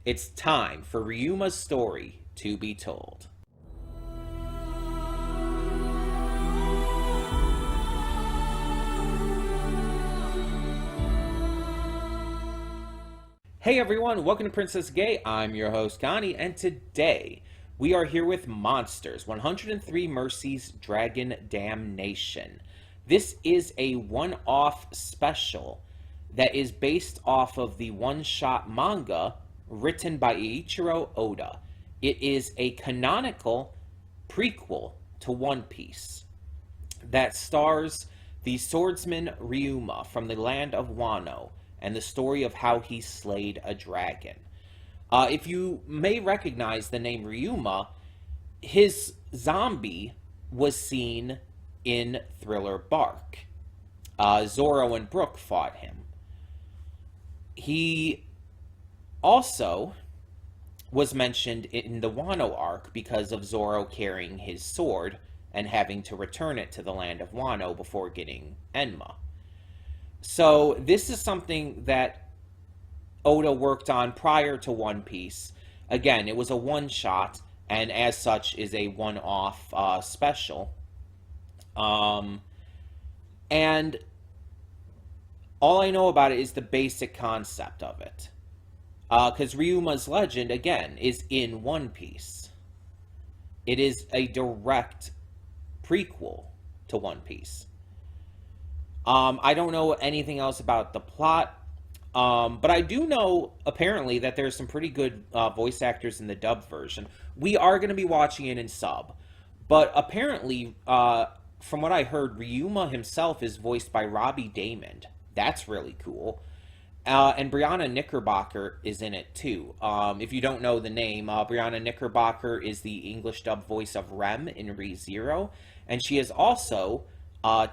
It's time for Ryuma's story to be told. Hey everyone, welcome to Princess Gay. I'm your host Connie, and today we are here with Monsters 103 Mercies Dragon Damnation. This is a one-off special that is based off of the one-shot manga written by Eiichiro Oda. It is a canonical prequel to One Piece that stars the swordsman Ryuma from the land of Wano and the story of how he slayed a dragon. If you may recognize the name Ryuma, his zombie was seen in Thriller Bark. Zoro and Brook fought him. He also was mentioned in the Wano arc because of Zoro carrying his sword and having to return it to the land of Wano before getting Enma. So this is something that Oda worked on prior to One Piece. Again, it was a one-shot, and as such is a one-off special. And all I know about it is the basic concept of it. Because Ryuma's legend, again, is in One Piece. It is a direct prequel to One Piece. I don't know anything else about the plot, but I do know, apparently, that there's some pretty good voice actors in the dub version. We are going to be watching it in sub, but apparently, from what I heard, Ryuma himself is voiced by Robbie Daymond. That's really cool. And Brianna Knickerbocker is in it too. If you don't know the name, Brianna Knickerbocker is the English dub voice of Rem in ReZero, and she is also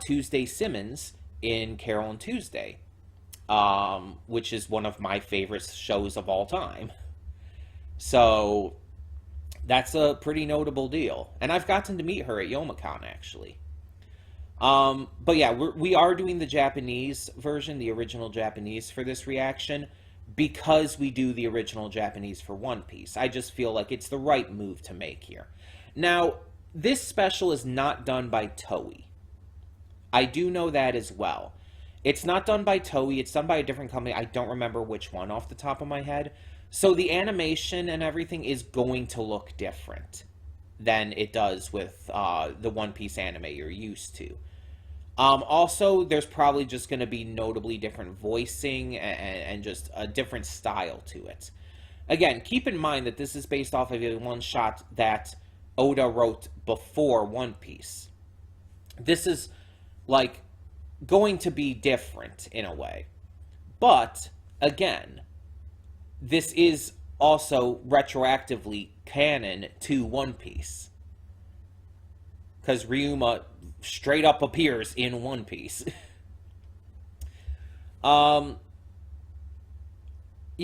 Tuesday Simmons in Carol and Tuesday, which is one of my favorite shows of all time. So that's a pretty notable deal. And I've gotten to meet her at Youmacon, actually. But yeah, we are doing the Japanese version, the original Japanese for this reaction, because we do the original Japanese for One Piece. I just feel like it's the right move to make here. Now, this special is not done by Toei. I do know that as well. It's not done by Toei, it's done by a different company. I don't remember which one off the top of my head. So the animation and everything is going to look different than it does with the One Piece anime you're used to. Also, there's probably just going to be notably different voicing and just a different style to it. Again, keep in mind that this is based off of a one-shot that Oda wrote before One Piece. This is, like, going to be different in a way. But, again, this is also retroactively canon to One Piece. Because Ryuma straight up appears in One Piece. Yeah,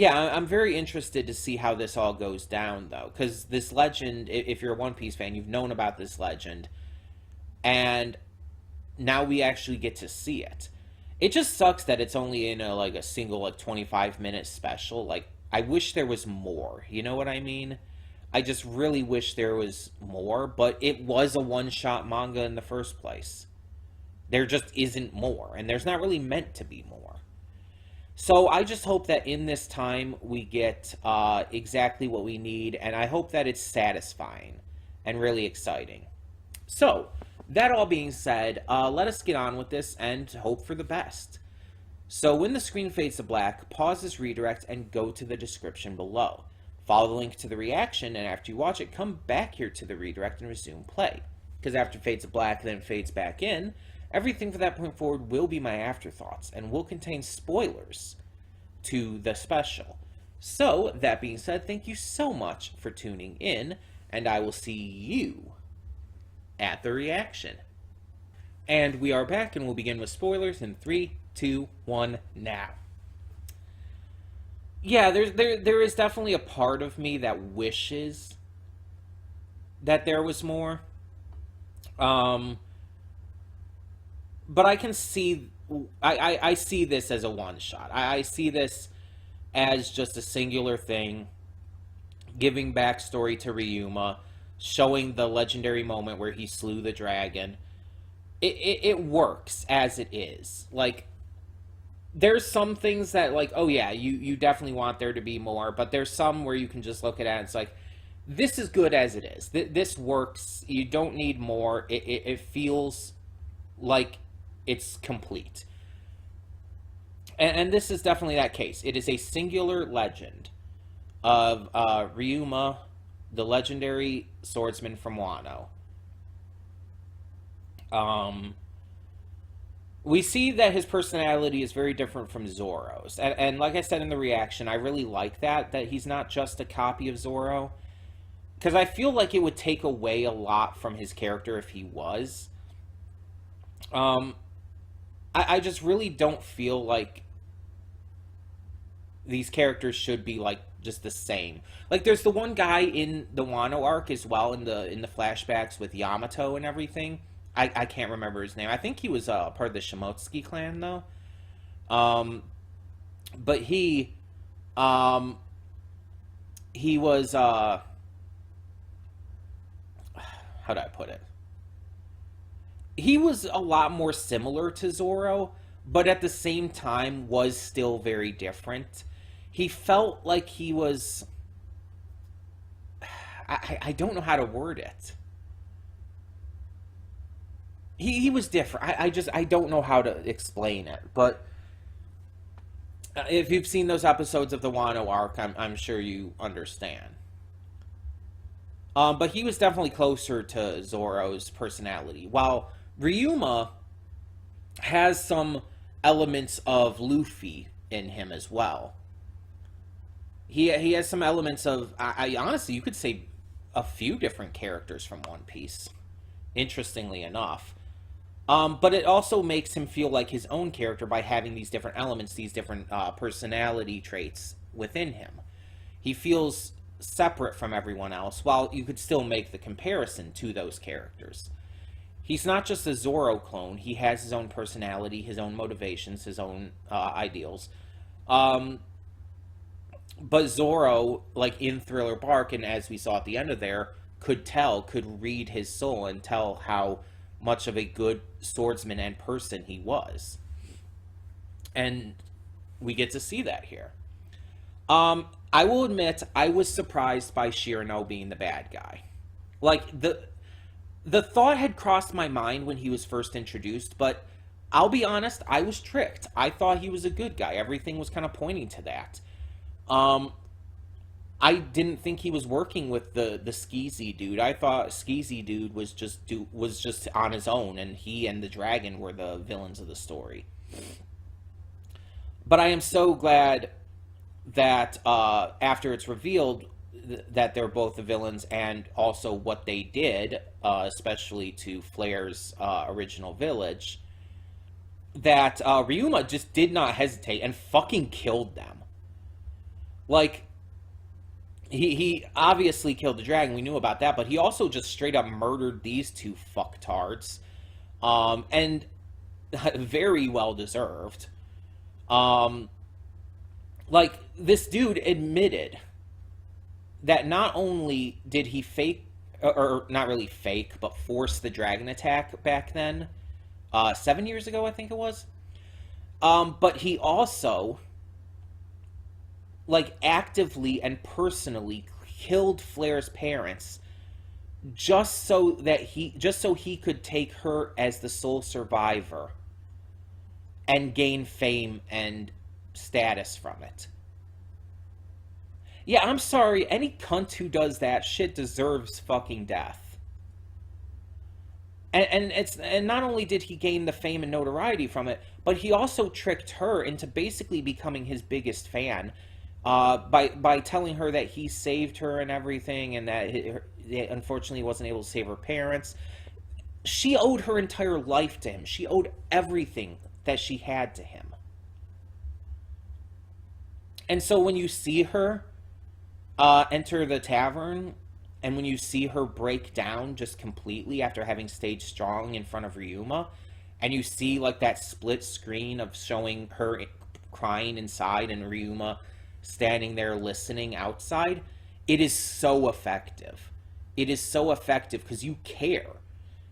I'm very interested to see how this all goes down, though. Because this legend, if you're a One Piece fan, you've known about this legend. And now we actually get to see it. It just sucks that it's only in a single 25-minute special. Like, I wish there was more. You know what I mean? I just really wish there was more, but it was a one-shot manga in the first place. There just isn't more, and there's not really meant to be more. So I just hope that in this time we get exactly what we need, and I hope that it's satisfying and really exciting. So, that all being said, let us get on with this and hope for the best. So when the screen fades to black, pause this redirect and go to the description below. Follow the link to the reaction, and after you watch it, come back here to the redirect and resume play. Because after it fades to black, then fades back in, everything from that point forward will be my afterthoughts, and will contain spoilers to the special. So, that being said, thank you so much for tuning in, and I will see you at the reaction. And we are back, and we'll begin with spoilers in 3, 2, 1, now. Yeah, there is definitely a part of me that wishes that there was more. But I can see, I see this as a one-shot. I see this as just a singular thing giving backstory to Ryuma, showing the legendary moment where he slew the dragon. It works as it is. Like, there's some things that, like, oh yeah, you definitely want there to be more, but there's some where you can just look at it and it's like, this is good as it is. This works. You don't need more. It feels like it's complete. And this is definitely that case. It is a singular legend of Ryuma, the legendary swordsman from Wano. We see that his personality is very different from Zoro's. And like I said in the reaction, I really like that he's not just a copy of Zoro. Because I feel like it would take away a lot from his character if he was. I just really don't feel like these characters should be like just the same. Like, there's the one guy in the Wano arc as well, in the flashbacks with Yamato and everything. I can't remember his name. I think he was part of the Shimotsuki clan though. But he was how do I put it? He was a lot more similar to Zoro, but at the same time was still very different. He felt like he was... I don't know how to word it. He was different. I don't know how to explain it, but if you've seen those episodes of the Wano arc, I'm sure you understand. But he was definitely closer to Zoro's personality, while Ryuma has some elements of Luffy in him as well. He has some elements of, I honestly, you could say a few different characters from One Piece, interestingly enough. But it also makes him feel like his own character by having these different elements, these different personality traits within him. He feels separate from everyone else, while you could still make the comparison to those characters. He's not just a Zoro clone. He has his own personality, his own motivations, his own ideals. But Zoro, like in Thriller Bark, and as we saw at the end of there, could read his soul and tell how much of a good swordsman and person he was. And we get to see that here. I will admit, I was surprised by Shirano being the bad guy. Like, the thought had crossed my mind when he was first introduced, but I'll be honest, I was tricked. I thought he was a good guy. Everything was kind of pointing to that. I didn't think he was working with the Skeezy dude. I thought Skeezy dude was just on his own, and he and the dragon were the villains of the story. But I am so glad that after it's revealed that they're both the villains, and also what they did, especially to Flair's original village, that Ryuma just did not hesitate and fucking killed them. Like, he obviously killed the dragon, we knew about that, but he also just straight up murdered these two fucktards. And very well deserved. Like, this dude admitted that not only did he fake, or not really fake, but force the dragon attack back then, 7 years ago, I think it was, but he also, like, actively and personally killed Flair's parents just so he could take her as the sole survivor and gain fame and status from it. Yeah, I'm sorry, any cunt who does that shit deserves fucking death. And not only did he gain the fame and notoriety from it, but he also tricked her into basically becoming his biggest fan, by telling her that he saved her and everything, and that unfortunately wasn't able to save her parents. She owed her entire life to him. She owed everything that she had to him. And so when you see her enter the tavern, and when you see her break down just completely after having stayed strong in front of Ryuma, and you see like that split screen of showing her crying inside and Ryuma standing there listening outside, it is so effective. It is so effective because you care.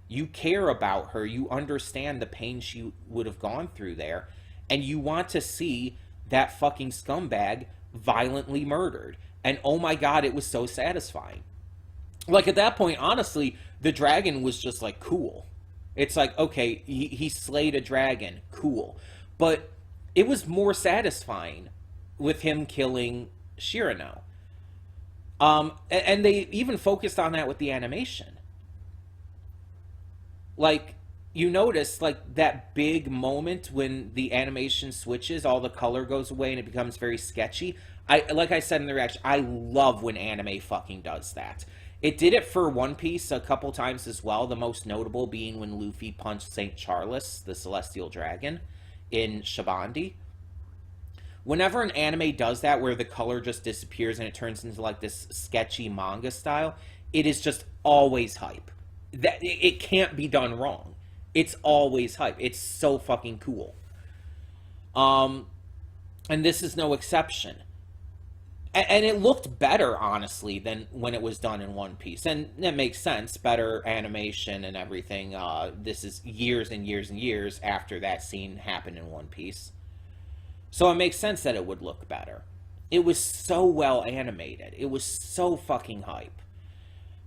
You care about her. You understand the pain she would have gone through there. And you want to see that fucking scumbag violently murdered. And oh my god, it was so satisfying. Like at that point, honestly, the dragon was just like cool. It's like, okay, he slayed a dragon. Cool. But it was more satisfying with him killing Shirano. And they even focused on that with the animation. Like, you notice, like, that big moment when the animation switches, all the color goes away and it becomes very sketchy. Like I said in the reaction, I love when anime fucking does that. It did it for One Piece a couple times as well, the most notable being when Luffy punched St. Charles, the celestial dragon, in Shabandi. Whenever an anime does that, where the color just disappears and it turns into like this sketchy manga style, it is just always hype. That it can't be done wrong. It's always hype. It's so fucking cool. And this is no exception. And it looked better, honestly, than when it was done in One Piece. And that makes sense. Better animation and everything. This is years and years and years after that scene happened in One Piece. So it makes sense that it would look better. It was so well animated. It was so fucking hype.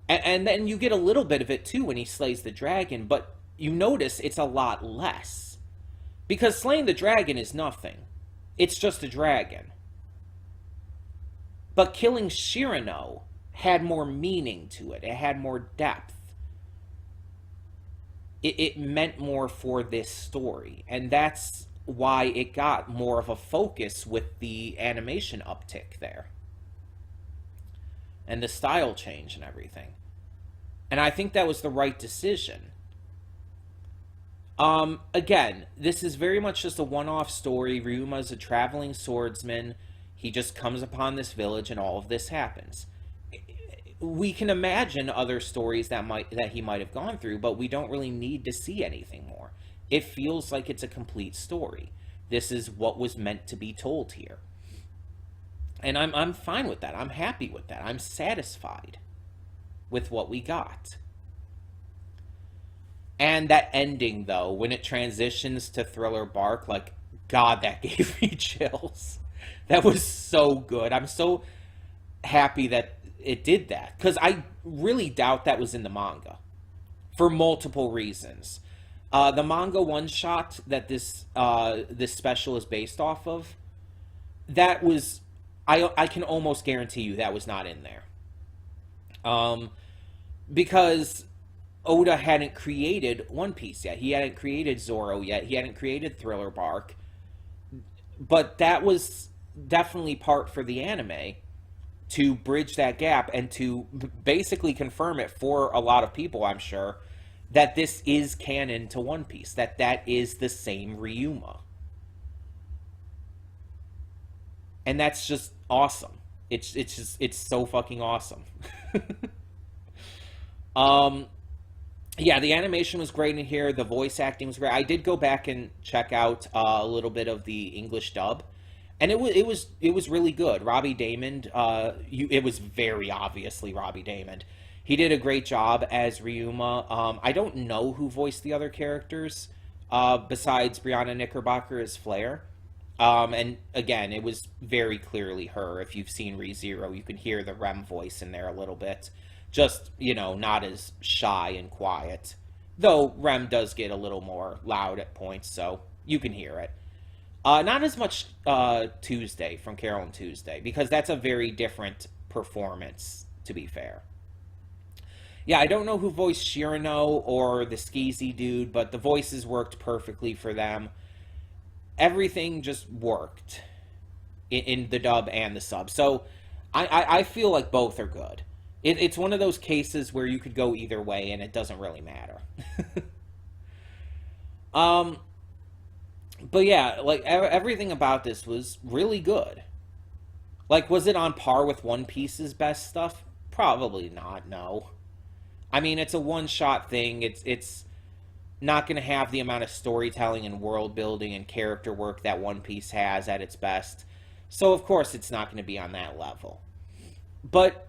And then you get a little bit of it too when he slays the dragon, but you notice it's a lot less. Because slaying the dragon is nothing. It's just a dragon. But killing Shirano had more meaning to it. It had more depth. It meant more for this story. And that's why it got more of a focus with the animation uptick there. And the style change and everything. And I think that was the right decision. Again, this is very much just a one-off story. Ryuma's a traveling swordsman. He just comes upon this village and all of this happens. We can imagine other stories that he might have gone through, but we don't really need to see anything more. It feels like it's a complete story. This is what was meant to be told here. And I'm fine with that. I'm happy with that. I'm satisfied with what we got. And that ending, though, when it transitions to Thriller Bark, like, God, that gave me chills. That was so good. I'm so happy that it did that. Because I really doubt that was in the manga. For multiple reasons. The manga one-shot that this special is based off of, that was... I can almost guarantee you that was not in there. Because Oda hadn't created One Piece yet. He hadn't created Zoro yet. He hadn't created Thriller Bark. But that was definitely part for the anime to bridge that gap and to basically confirm it for a lot of people, I'm sure, that this is canon to One Piece. That is the same Ryuma. And that's just awesome. It's so fucking awesome. Yeah, the animation was great in here. The voice acting was great. I did go back and check out a little bit of the English dub, and it was really good. Robbie Daymond, it was very obviously Robbie Daymond. He did a great job as Ryuma. I don't know who voiced the other characters besides Brianna Knickerbocker as Flair. And again, it was very clearly her. If you've seen ReZero, you can hear the Rem voice in there a little bit. Just, not as shy and quiet. Though Rem does get a little more loud at points, so you can hear it. Not as much Tuesday from Carol and Tuesday, because that's a very different performance, to be fair. Yeah, I don't know who voiced Shirano or the Skeezy dude, but the voices worked perfectly for them. Everything just worked in the dub and the sub. So I feel like both are good. It's one of those cases where you could go either way and it doesn't really matter. But yeah, like everything about this was really good. Like, was it on par with One Piece's best stuff? Probably not, no. I mean, it's a one-shot thing. It's not going to have the amount of storytelling and world building and character work that One Piece has at its best. So, of course, it's not going to be on that level. But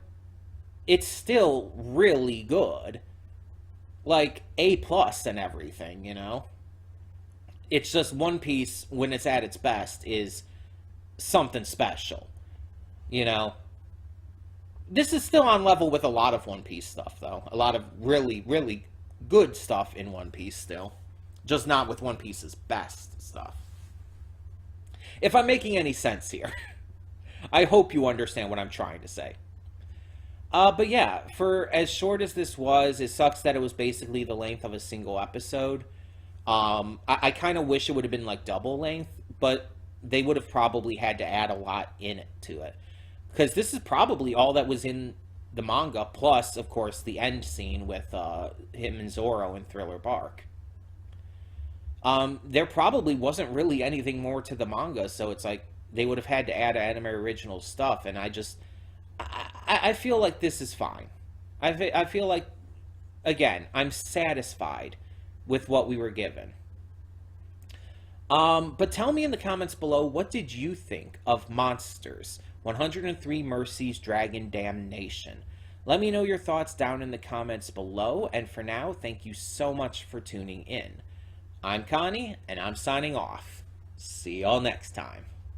it's still really good. Like, A plus and everything, you know? It's just One Piece, when it's at its best, is something special, you know? This is still on level with a lot of One Piece stuff, though. A lot of really, really good stuff in One Piece still. Just not with One Piece's best stuff. If I'm making any sense here. I hope you understand what I'm trying to say. But yeah, for as short as this was, it sucks that it was basically the length of a single episode. I kind of wish it would have been like double length, but they would have probably had to add a lot in it to it. Because this is probably all that was in the manga, plus, of course, the end scene with him and Zoro in Thriller Bark. There probably wasn't really anything more to the manga, so it's like they would have had to add anime original stuff, and I feel like this is fine. I feel like, again, I'm satisfied with what we were given. But tell me in the comments below, what did you think of Monsters 103 Mercies Dragon Damnation? Let me know your thoughts down in the comments below, and for now, thank you so much for tuning in. I'm Connie, and I'm signing off. See y'all next time.